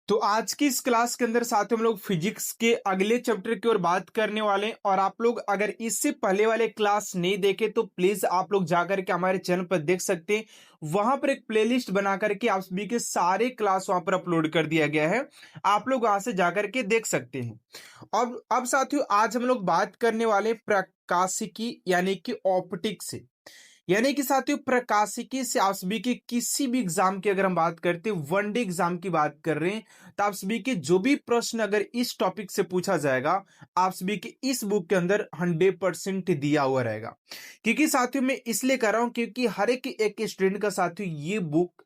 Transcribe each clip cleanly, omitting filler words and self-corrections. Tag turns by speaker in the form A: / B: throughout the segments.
A: तो आज की इस क्लास के अंदर साथियों हम लोग फिजिक्स के अगले चैप्टर की ओर बात करने वाले हैं। और आप लोग अगर इससे पहले वाले क्लास नहीं देखे तो प्लीज आप लोग जाकर के हमारे चैनल पर देख सकते हैं। वहां पर एक प्लेलिस्ट बना करके आप सभी के सारे क्लास वहां पर अपलोड कर दिया गया है। आप लोग वहां से जाकर के देख सकते हैं। अब साथियों आज हम लोग बात करने वाले प्रकाशिकी यानी कि ऑप्टिक्स से। यानी कि साथियों प्रकाशिकी से आप सभी के किसी भी एग्जाम की अगर हम बात करते हैं, वनडे एग्जाम की बात कर रहे हैं, तो आप सभी के जो भी प्रश्न अगर इस टॉपिक से पूछा जाएगा, आप सभी के इस बुक के अंदर 100% दिया हुआ रहेगा। क्योंकि साथियों मैं इसलिए कर रहा हूं क्योंकि हर एक स्टूडेंट का साथियों ये बुक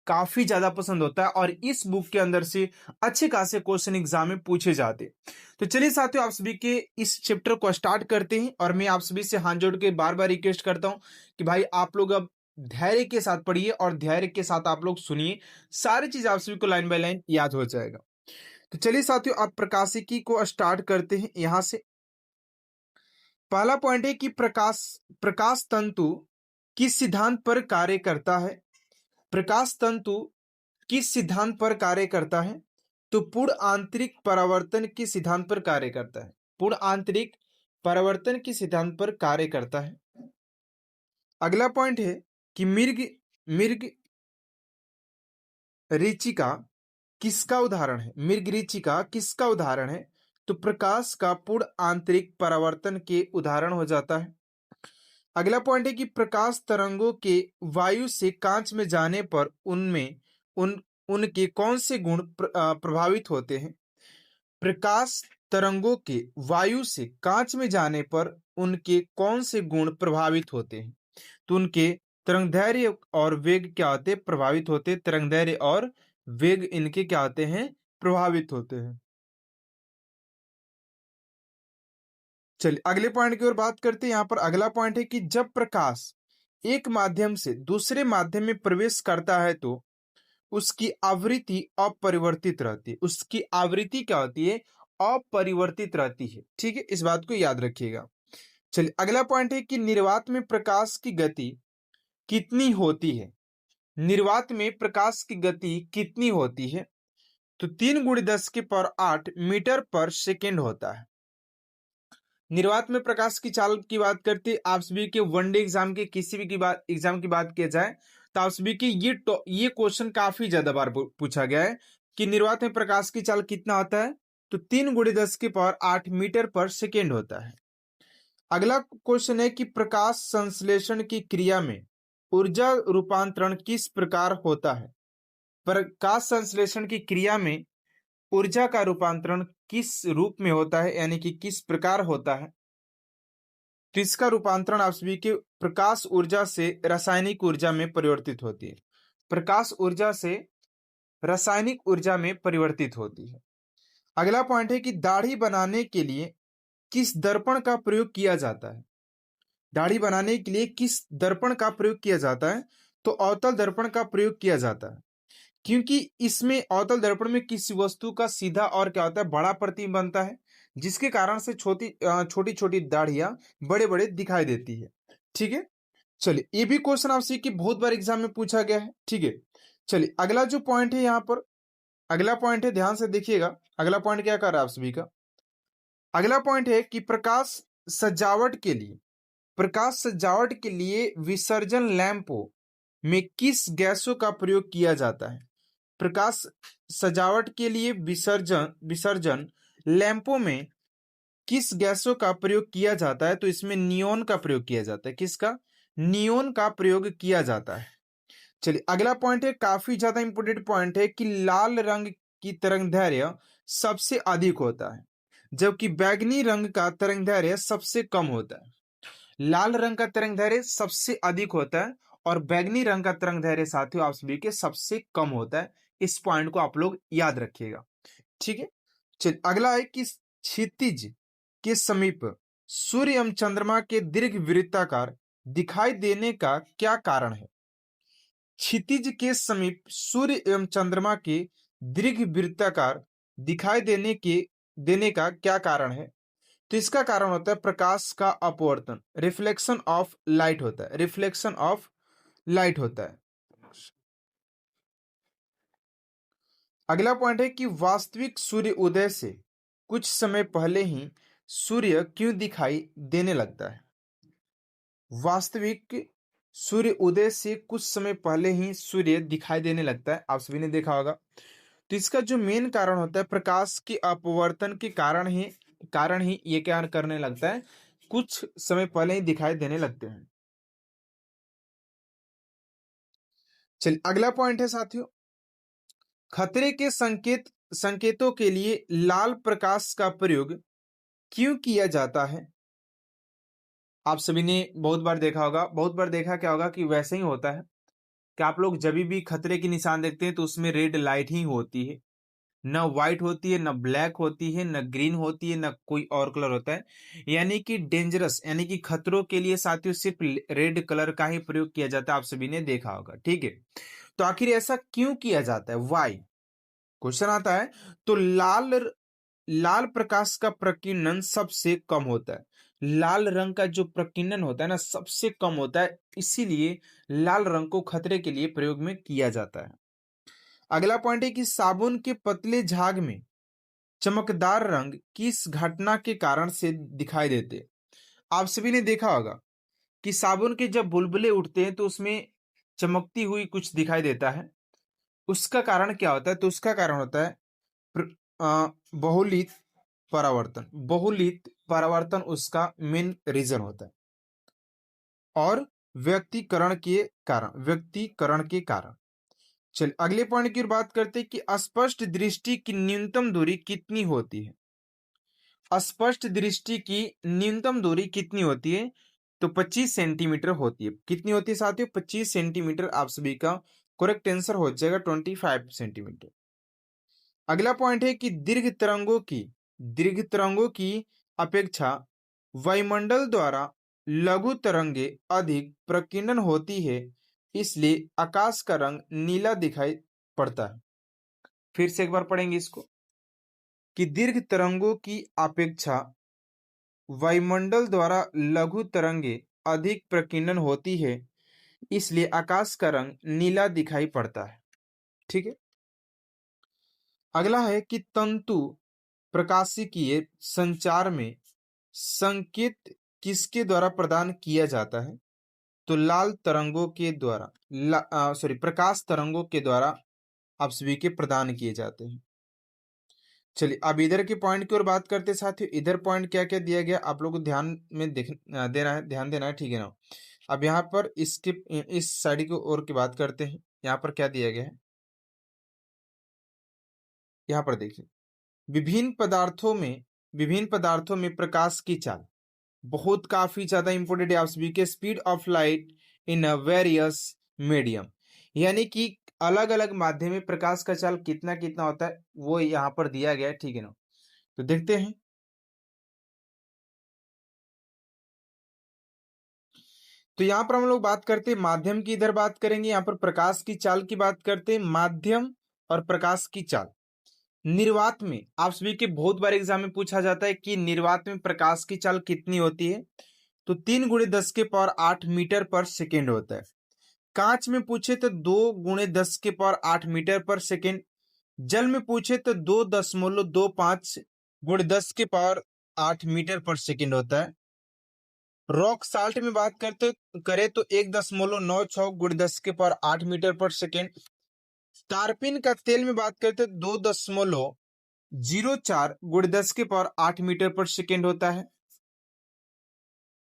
A: काफी ज्यादा पसंद होता है और इस बुक के अंदर से अच्छे खासे क्वेश्चन एग्जाम में पूछे जाते हैं। तो चलिए साथियों आप सभी के इस चैप्टर को स्टार्ट करते हैं। और मैं आप सभी से हाथ जोड़ के बार बार रिक्वेस्ट करता हूं कि भाई आप लोग अब धैर्य के साथ पढ़िए और धैर्य के साथ आप लोग सुनिए। सारी चीज आप सभी को लाइन बाय लाइन याद हो जाएगा। तो चलिए साथियों आप प्रकाशिकी को स्टार्ट करते हैं। यहां से पहला पॉइंट है कि प्रकाश प्रकाश तंतु किस सिद्धांत पर कार्य करता है। प्रकाश तंतु किस सिद्धांत पर कार्य करता है? तो पूर्ण आंतरिक परावर्तन के सिद्धांत पर कार्य करता है। पूर्ण आंतरिक परावर्तन के सिद्धांत पर कार्य करता है। अगला पॉइंट है कि मृग मृग ऋचिका किसका उदाहरण है? मृग ऋचिका किसका उदाहरण है? तो प्रकाश का पूर्ण आंतरिक परावर्तन के उदाहरण हो जाता है। अगला पॉइंट है कि प्रकाश तरंगों के वायु से कांच में जाने पर उनमें उन उनके कौन से गुण प्रभावित होते हैं? प्रकाश तरंगों के वायु से कांच में जाने पर उनके कौन से गुण प्रभावित होते हैं? तो उनके तरंगदैर्घ्य और वेग क्या होते हैं? प्रभावित होते हैं। तरंगदैर्घ्य और वेग इनके क्या होते हैं? प्रभावित होते हैं। चलिए अगले पॉइंट की ओर बात करते हैं। यहाँ पर अगला पॉइंट है कि जब प्रकाश एक माध्यम से दूसरे माध्यम में प्रवेश करता है तो उसकी आवृत्ति अपरिवर्तित रहती है। उसकी आवृत्ति क्या होती है? अपरिवर्तित रहती है। ठीक है, इस बात को याद रखिएगा। चलिए अगला पॉइंट है कि निर्वात में प्रकाश की गति कितनी होती है? निर्वात में प्रकाश की गति कितनी होती है? तो 3 × 10⁸ मीटर पर सेकेंड होता है। निर्वात में प्रकाश की चाल की बात करते आप सभी के वनडे एग्जाम के किसी भी एग्जाम की बात किया जाए तो आप सभी के ये क्वेश्चन काफी ज्यादा बार पूछा गया है कि निर्वात में प्रकाश की चाल कितना होता है? तो 3 × 10⁸ मीटर पर सेकेंड होता है। अगला क्वेश्चन है कि प्रकाश संश्लेषण की क्रिया में ऊर्जा रूपांतरण किस प्रकार होता है? प्रकाश संश्लेषण की क्रिया में ऊर्जा का रूपांतरण किस रूप में होता है, यानी कि किस प्रकार होता है? तो इसका रूपांतरण आप सभी के प्रकाश ऊर्जा से रासायनिक ऊर्जा में परिवर्तित होती है। प्रकाश ऊर्जा से रासायनिक ऊर्जा में परिवर्तित होती है। अगला पॉइंट है कि दाढ़ी बनाने के लिए किस दर्पण का प्रयोग किया जाता है? दाढ़ी बनाने के लिए किस दर्पण का प्रयोग किया जाता है? तो अवतल दर्पण का प्रयोग किया जाता है। क्योंकि इसमें अवतल दर्पण में किसी वस्तु का सीधा और क्या होता है? बड़ा प्रतिबिंब बनता है, जिसके कारण से छोटी छोटी दाढ़ियां बड़े बड़े दिखाई देती है। ठीक है, चलिए ये भी क्वेश्चन आपसे कि बहुत बार एग्जाम में पूछा गया है। ठीक है, चलिए अगला जो पॉइंट है यहाँ पर, अगला पॉइंट है, ध्यान से देखिएगा। अगला पॉइंट क्या कर रहा है आप सभी का? अगला पॉइंट है कि प्रकाश सजावट के लिए विसर्जन लैंपों में किस गैसों का प्रयोग किया जाता है? प्रकाश सजावट के लिए विसर्जन विसर्जन लैंपों में किस गैसों का प्रयोग किया जाता है? तो इसमें नियोन का प्रयोग किया जाता है। किसका? नियोन का प्रयोग किया जाता है। चलिए अगला पॉइंट है, काफी ज्यादा इंपोर्टेंट पॉइंट है कि लाल रंग की तरंगदैर्घ्य सबसे अधिक होता है, जबकि बैंगनी रंग का तरंगदैर्घ्य सबसे कम होता है। लाल रंग का तरंगदैर्घ्य सबसे अधिक होता है और बैंगनी रंग का तरंगदैर्घ्य साथियों आप सभी के सबसे कम होता है। इस पॉइंट को आप लोग याद रखिएगा। ठीक है, चलिए अगला है कि क्षितिज के समीप सूर्य एवं चंद्रमा के दीर्घ वृत्ताकार दिखाई देने का क्या कारण है? क्षितिज के समीप सूर्य एवं चंद्रमा के दीर्घ वृत्ताकार दिखाई देने का क्या कारण है? तो इसका कारण होता है प्रकाश का अपवर्तन, रिफ्लेक्शन ऑफ लाइट होता है। रिफ्लेक्शन ऑफ लाइट होता है। अगला पॉइंट है कि वास्तविक सूर्य उदय से कुछ समय पहले ही सूर्य क्यों दिखाई देने लगता है? वास्तविक सूर्य उदय से कुछ समय पहले ही सूर्य दिखाई देने लगता है, आप सभी ने देखा होगा। तो इसका जो मेन कारण होता है, प्रकाश के अपवर्तन के कारण ही ये क्या करने लगता है, कुछ समय पहले ही दिखाई देने लगते हैं। चलिए अगला पॉइंट है साथियों, खतरे के संकेतों के लिए लाल प्रकाश का प्रयोग क्यों किया जाता है? आप सभी ने बहुत बार देखा होगा, बहुत बार देखा क्या होगा कि वैसे ही होता है कि आप लोग जब भी खतरे के निशान देखते हैं तो उसमें रेड लाइट ही होती है, न व्हाइट होती है, न ब्लैक होती है, न ग्रीन होती है, न कोई और कलर होता है। यानी कि डेंजरस, यानी कि खतरों के लिए साथियों सिर्फ रेड कलर का ही प्रयोग किया जाता है, आप सभी ने देखा होगा, ठीक है। तो आखिर ऐसा क्यों किया जाता है, वाई क्वेश्चन आता है। तो लाल प्रकाश का प्रकीर्णन सबसे कम होता है, लाल रंग का जो प्रकीर्णन होता है ना सबसे कम होता है, इसीलिए लाल रंग को खतरे के लिए प्रयोग में किया जाता है। अगला पॉइंट है कि साबुन के पतले झाग में चमकदार रंग किस घटना के कारण से दिखाई देते? आप सभी ने देखा होगा कि साबुन के जब बुलबुले उठते हैं तो उसमें चमकती हुई कुछ दिखाई देता है। उसका कारण क्या होता है? तो उसका कारण होता है बहुलित परावर्तन। बहुलित परावर्तन उसका मेन रीजन होता है, और व्यक्तिकरण के कारण। चलिए अगले पॉइंट की ओर बात करते हैं कि अस्पष्ट दृष्टि की न्यूनतम दूरी कितनी होती है? अस्पष्ट दृष्टि की न्यूनतम दूरी कितनी होती है? तो 25 सेंटीमीटर होती है। कितनी होती है साथियों? 25 सेंटीमीटर। आप सभी का करेक्ट आंसर हो जाएगा 25 सेंटीमीटर। अगला पॉइंट है कि दीर्घ तरंगों की अपेक्षा वायुमंडल द्वारा लघु तरंगे अधिक प्रकीर्णन होती है, इसलिए आकाश का रंग नीला दिखाई पड़ता है। फिर से एक बार पढ़ेंगे इसको कि दीर्घ तरंगों की अपेक्षा वायुमंडल द्वारा लघु तरंगे अधिक प्रकीर्णन होती है, इसलिए आकाश का रंग नीला दिखाई पड़ता है, ठीक है। अगला है कि तंतु प्रकाशिकीय संचार में संकेत किसके द्वारा प्रदान किया जाता है? तो लाल तरंगों के द्वारा, प्रकाश तरंगों के द्वारा आप सभी के प्रदान किए जाते हैं। चलिए अब इधर के पॉइंट की ओर बात करते साथियों। इधर पॉइंट क्या क्या दिया गया आप लोग को ध्यान में देना है, ध्यान देना है, ठीक है ना। अब यहाँ पर इसके इस साइड की ओर की बात करते हैं। यहाँ पर क्या दिया गया है, यहाँ पर देखिए, विभिन्न पदार्थों में प्रकाश की चाल बहुत काफी ज्यादा इंपॉर्टेंट है आप सभी के। Speed of light in a various medium, यानी कि अलग अलग माध्यम में प्रकाश का चाल कितना कितना होता है वो यहाँ पर दिया गया है, ठीक है ना। तो देखते हैं। तो यहाँ पर हम लोग बात करते हैं माध्यम की, इधर बात करेंगे, यहाँ पर प्रकाश की चाल की बात करते हैं। माध्यम और प्रकाश की चाल निर्वात में आप सभी के बहुत बार एग्जाम में पूछा जाता है कि निर्वात में प्रकाश की चाल कितनी होती है? तो 3 × 10⁸ मीटर पर सेकेंड होता है। कांच में पूछे तो 2 × 10⁸ मीटर पर सेकेंड। जल में पूछे तो 2.25 × 10⁻⁸ मीटर पर सेकेंड होता है। रॉक साल्ट में बात करते करें तो 1.96 × 10⁸ मीटर पर सेकेंड। टारपिन का तेल में बात करते 2.04 × 10⁻⁸ मीटर पर सेकेंड होता है।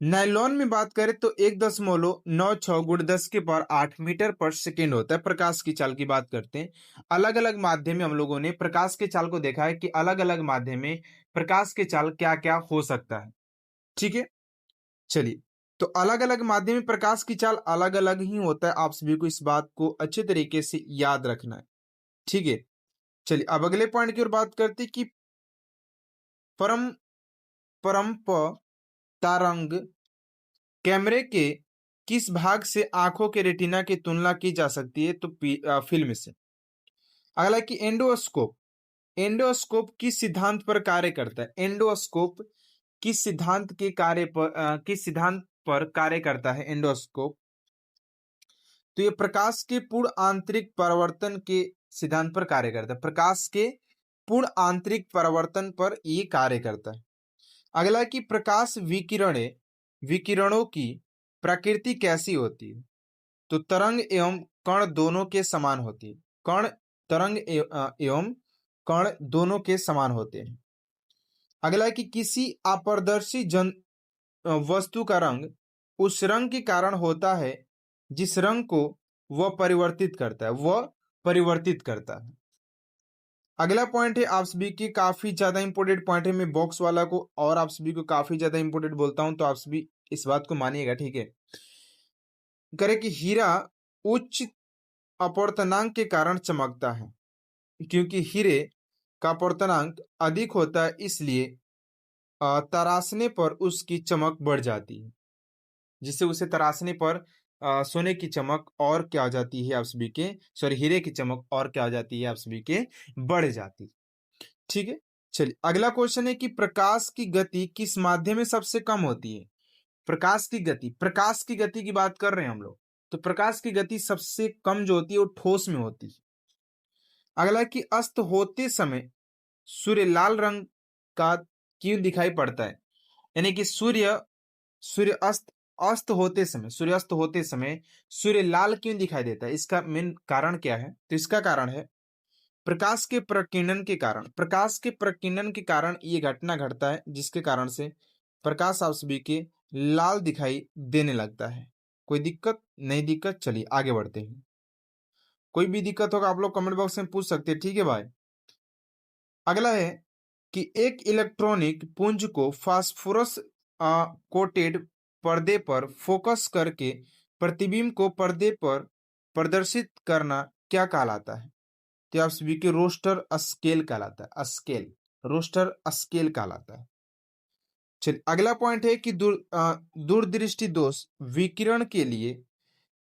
A: नायलॉन में बात करें तो 1.96 × 10⁸ मीटर पर सेकेंड होता है। प्रकाश की चाल की बात करते हैं। अलग अलग माध्यम में हम लोगों ने प्रकाश के चाल को देखा है कि अलग अलग माध्यम में प्रकाश के चाल क्या क्या हो सकता है, ठीक है। चलिए, तो अलग अलग माध्यम में प्रकाश की चाल अलग अलग ही होता है, आप सभी को इस बात को अच्छे तरीके से याद रखना है, ठीक है। चलिए अब अगले पॉइंट की ओर बात करते हैं कि परम परम्प तारंग कैमरे के किस भाग से आंखों के रेटिना की तुलना की जा सकती है? तो फिल्म से। अगला कि एंडोस्कोप, एंडोस्कोप किस सिद्धांत पर कार्य करता है? एंडोस्कोप किस सिद्धांत पर कार्य करता है एंडोस्कोप? तो ये प्रकाश के पूर्ण आंतरिक परावर्तन के सिद्धांत पर कार्य करता है। प्रकाश के पूर्ण आंतरिक परावर्तन पर ये कार्य करता है। अगला कि प्रकाश विकिरणों की प्रकृति कैसी होती है? तो तरंग एवं कण दोनों के समान होती है। एवं कण दोनों के समान होते हैं। अगला कि किसी अपारदर्शी वस्तु का रंग उस रंग के कारण होता है जिस रंग को वह परिवर्तित करता है। अगला पॉइंट है, आप सभी के काफी ज्यादा इंपॉर्टेंट पॉइंट है। मैं बॉक्स वाला को और आप सभी को काफी ज्यादा इंपॉर्टेंट बोलता हूं, तो आप सभी इस बात को मानिएगा, ठीक है। करे कि हीरा उच्च अपवर्तनांक के कारण चमकता है, क्योंकि हीरे का अपवर्तनांक अधिक होता है, इसलिए तराशने पर उसकी चमक बढ़ जाती है। जिससे उसे तराशने पर सोने की चमक और क्या हो जाती है आप सभी के, सॉरी, हीरे की चमक और क्या हो जाती है आप सभी के, बढ़ जाती है। ठीक है, चलिए अगला क्वेश्चन है कि प्रकाश की गति किस माध्यम में सबसे कम होती है? प्रकाश की गति की बात कर रहे हैं हम लोग, तो प्रकाश की गति सबसे कम जो होती है वो ठोस में होती है। अगला कि अस्त होते समय सूर्य लाल रंग का क्यों दिखाई पड़ता है? यानी कि सूर्यास्त होते समय सूर्य लाल क्यों दिखाई देता है? इसका मेन कारण क्या है? तो इसका कारण है प्रकाश के प्रकीर्णन के कारण ये घटना घटता है, जिसके कारण से प्रकाश आप सभी के लाल दिखाई देने लगता है। कोई दिक्कत नहीं? दिक्कत, चलिए आगे बढ़ते हैं। कोई भी दिक्कत होगा आप लोग कमेंट बॉक्स में पूछ सकते हैं, ठीक है भाई। अगला है कि एक इलेक्ट्रॉनिक पुंज को फास्फोरस कोटेड पर्दे पर फोकस करके प्रतिबिंब को पर्दे पर प्रदर्शित करना क्या कहलाता है? तो आप सभी के रोस्टर स्केल कहलाता है। रोस्टर स्केल कहलाता है। चलिए अगला पॉइंट है कि दूरदृष्टि दोष विकिरण के लिए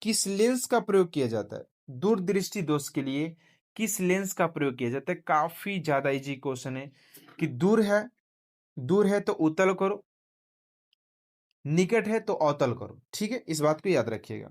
A: किस लेंस का प्रयोग किया जाता है? दूरदृष्टि दोष के लिए किस लेंस का प्रयोग किया जाता है? काफी ज्यादा इजी क्वेश्चन है कि दूर है तो उत्तल करो, निकट है तो अवतल करो। ठीक है, इस बात को याद रखिएगा।